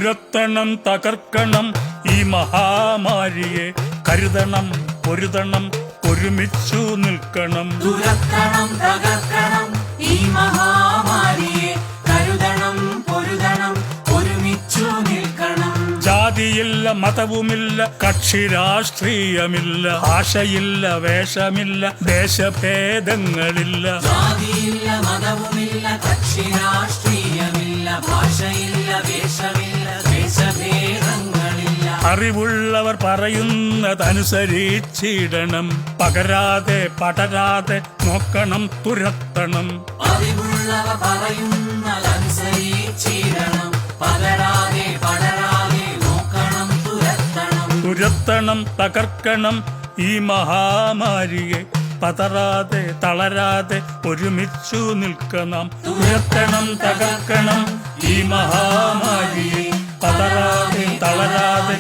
തുരത്തണം തകർക്കണം ഈ മഹാമാരിയെ, കരുതണം പൊരുതണം ഒരുമിച്ചു നിൽക്കണം. തുരത്തണം തകർക്കണം ഈ മഹാമാരിയെ, കരുതണം പൊരുതണം ഒരുമിച്ചു നിൽക്കണം. ജാതിയില്ല മതവുമില്ല കക്ഷി രാഷ്ട്രീയമില്ല, ഭാഷയില്ല വേഷമില്ല ദേശഭേദങ്ങളില്ല. ജാതിയില്ല മതവുമില്ല കക്ഷി രാഷ്ട്രീയമില്ല, ഭാഷയില്ല വേഷമില്ല ദേശഭേദങ്ങളില്ല. അറിവുള്ളവർ പറയുന്നതനുസരിച്ചിടണം, പകരാതെ പടരാതെ നോക്കണം തുരത്തണം. അറിവുള്ളവർ പറയുന്നതനുസരിച്ചിടണം, പകരാതെ പടരാതെ നോക്കണം തുരത്തണം. തുരത്തണം തകർക്കണം ഈ മഹാമാരിയെ, പതറാതെ തളരാതെ ഒരുമിച്ചു നിൽക്കണം. തുരത്തണം തകർക്കണം ഈ മഹാമാരിയെ, പതറാതെ തളരാതെ